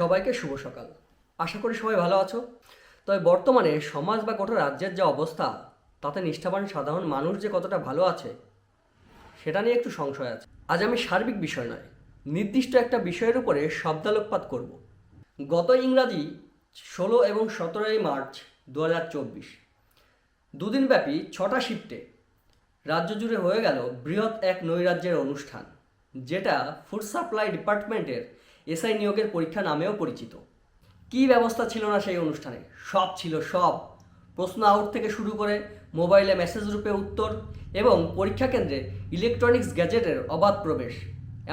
সবাইকে শুভ সকাল। আশা করি সবাই ভালো আছো। তবে বর্তমানে সমাজ বা গোটা রাজ্যের যে অবস্থা, তাতে নিষ্ঠাবান সাধারণ মানুষ যে কতটা ভালো আছে সেটা নিয়ে একটু সংশয় আছে। আজ আমি সার্বিক বিষয় নয়, নির্দিষ্ট একটা বিষয়ের উপরে শব্দালোকপাত করব। গত ইংরাজি 16 এবং 17 মার্চ 2024 দুদিনব্যাপী 6টা শিফটে রাজ্য জুড়ে হয়ে গেল বৃহৎ এক নৈরাজ্যের অনুষ্ঠান, যেটা ফুড সাপ্লাই ডিপার্টমেন্টের এসআই নিয়োগের পরীক্ষা নামেও পরিচিত। কী ব্যবস্থা ছিল না সেই অনুষ্ঠানে? সব ছিল, সব। প্রশ্ন আউট থেকে শুরু করে মোবাইলে মেসেজ রূপে উত্তর এবং পরীক্ষা কেন্দ্রে ইলেকট্রনিক্স গ্যাজেটের অবাধ প্রবেশ,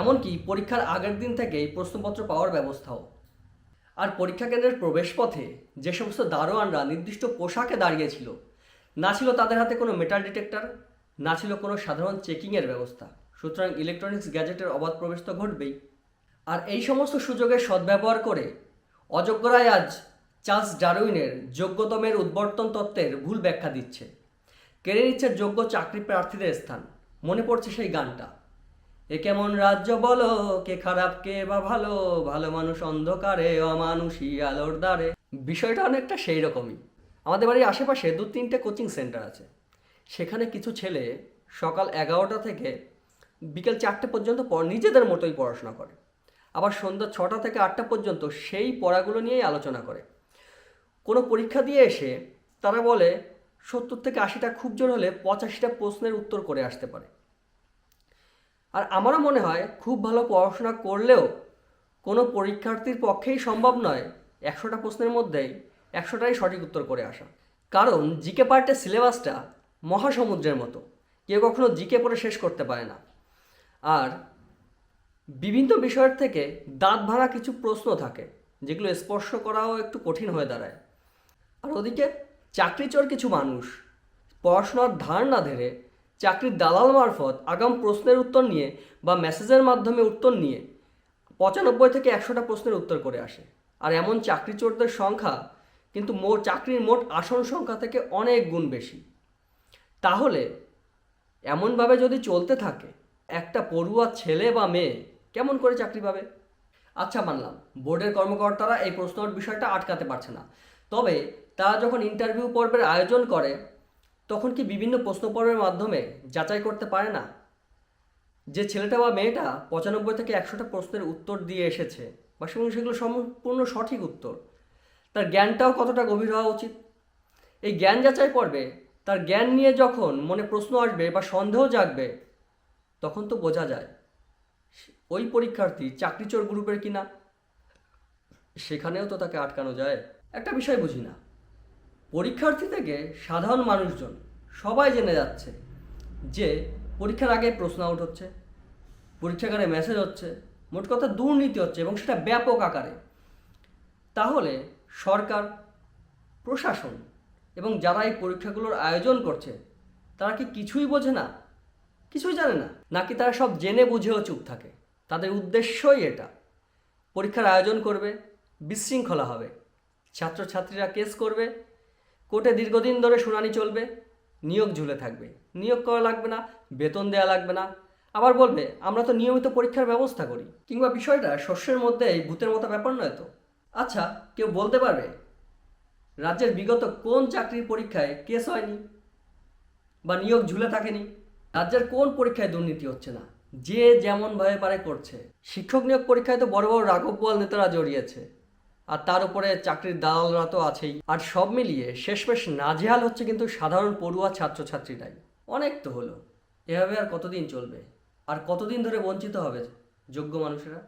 এমনকি পরীক্ষার আগের দিন থেকেই প্রশ্নপত্র পাওয়ার ব্যবস্থাও। আর পরীক্ষা কেন্দ্রের প্রবেশপথে যে সমস্ত দারোয়ানরা নির্দিষ্ট পোশাকে দাঁড়িয়েছিল, না ছিল তাদের হাতে কোনো মেটাল ডিটেক্টর, না ছিল কোনো সাধারণ চেকিংয়ের ব্যবস্থা। সুতরাং ইলেকট্রনিক্স গ্যাজেটের অবাধ প্রবেশ তো ঘটবেই। আর এই সমস্ত সুযোগের সদ্ব্যবহার করে অযোগ্যরাই আজ চার্লস ডারউইনের যোগ্যতমের উদ্বর্তন তত্ত্বের ভুল ব্যাখ্যা দিচ্ছে, কেড়ে নিচ্ছে যোগ্য চাকরি প্রার্থীদের স্থান। মনে পড়ছে সেই গানটা, এ কেমন রাজ্য বলো, কে খারাপ কে বা ভালো, ভালো মানুষ অন্ধকারে, অমানুষী আলোর দ্বারে। বিষয়টা অনেকটা সেই রকমই। আমাদের বাড়ির আশেপাশে 2-3টে কোচিং সেন্টার আছে। সেখানে কিছু ছেলে সকাল 11টা থেকে বিকেল 4টে পর্যন্ত নিজেদের মতোই পড়াশোনা করে, আবার সন্ধ্যা 6টা থেকে 8টা পর্যন্ত সেই পড়াগুলো নিয়েই আলোচনা করে। কোনো পরীক্ষা দিয়ে এসে তারা বলে 70 থেকে 80টা, খুব জোর হলে 85টা প্রশ্নের উত্তর করে আসতে পারে। আর আমারও মনে হয় খুব ভালো পড়াশোনা করলেও কোনো পরীক্ষার্থীর পক্ষেই সম্ভব নয় 100টা প্রশ্নের মধ্যেই 100টাই সঠিক উত্তর করে আসা। কারণ জিকে পার্টের সিলেবাসটা মহাসমুদ্রের মতো, কেউ কখনো জিকে পড়ে শেষ করতে পারে না। আর বিভিন্ন বিষয়ের থেকে দাঁত ভাঙা কিছু প্রশ্ন থাকে, যেগুলো স্পর্শ করাও একটু কঠিন হয়ে দাঁড়ায়। আর ওদিকে চাকরিচোর কিছু মানুষ পড়াশোনার ধার না ধরে চাকরির দালাল মারফত আগাম প্রশ্নের উত্তর নিয়ে বা মেসেজের মাধ্যমে উত্তর নিয়ে 95 থেকে 100টা প্রশ্নের উত্তর করে আসে। আর এমন চাকরিচোরদের সংখ্যা কিন্তু চাকরির মোট আসন সংখ্যা থেকে অনেক গুণ বেশি। তাহলে এমনভাবে যদি চলতে থাকে, একটা পড়ুয়া ছেলে বা মেয়ে কেমন করে চাকরি পাবে? আচ্ছা, মানলাম বোর্ডের কর্মকর্তারা এই প্রশ্নের বিষয়টা আটকাতে পারছে না, তবে তারা যখন ইন্টারভিউ পর্বের আয়োজন করে তখন কি বিভিন্ন প্রশ্ন পর্বের মাধ্যমে যাচাই করতে পারে না যে ছেলেটা বা মেয়েটা 95 থেকে 100টা প্রশ্নের উত্তর দিয়ে এসেছে বা সেগুলো সম্পূর্ণ সঠিক উত্তর, তার জ্ঞানটাও কতটা গভীর হওয়া উচিত? এই জ্ঞান যাচাই পর্বে তার জ্ঞান নিয়ে যখন মনে প্রশ্ন আসবে বা সন্দেহ জাগবে, তখন তো বোঝা যায় ওই পরীক্ষার্থী চাকরিচোর গ্রুপের কিনা। সেখানেও তো তাকে আটকানো যায়। একটা বিষয় বুঝি না, পরীক্ষার্থী থেকে সাধারণ মানুষজন সবাই জেনে যাচ্ছে যে পরীক্ষার আগে প্রশ্ন আউট হচ্ছে, পরীক্ষাগারে মেসেজ হচ্ছে, মোট কথা দুর্নীতি হচ্ছে এবং সেটা ব্যাপক আকারে। তাহলে সরকার, প্রশাসন এবং যারা এই পরীক্ষাগুলোর আয়োজন করছে তারা কি কিছুই বোঝে না, কিছুই জানে না? নাকি তারা সব জেনে বুঝেও চুপ থাকে? তাদের উদ্দেশ্যই এটা, পরীক্ষার আয়োজন করবে, বিশৃঙ্খলা হবে, ছাত্রছাত্রীরা কেস করবে, কোর্টে দীর্ঘদিন ধরে শুনানি চলবে, নিয়োগ ঝুলে থাকবে, নিয়োগ করা লাগবে না, বেতন দেওয়া লাগবে না, আবার বলবে আমরা তো নিয়মিত পরীক্ষার ব্যবস্থা করি। কিংবা বিষয়টা শস্যের মধ্যে এই ভূতের মতো ব্যাপার নয় তো? আচ্ছা, কেউ বলতে পারবে রাজ্যের বিগত কোন চাকরির পরীক্ষায় কেস হয়নি বা নিয়োগ ঝুলে থাকেনি? রাজ্যের কোন পরীক্ষায় দুর্নীতি হচ্ছে না? যে যেমনভাবে পারে করছে। শিক্ষক নিয়োগ পরীক্ষায় তো বড় বড় রাঘব বোয়াল নেতারা জড়িয়েছে, আর তার উপরে চাকরির দালালরা তো আছেই। আর সব মিলিয়ে শেষমেশ নাজেহাল হচ্ছে কিন্তু সাধারণ পড়ুয়া ছাত্রছাত্রীরাই। অনেক তো হলো, এভাবে আর কতদিন চলবে? আর কতদিন ধরে বঞ্চিত হবে যোগ্য মানুষেরা?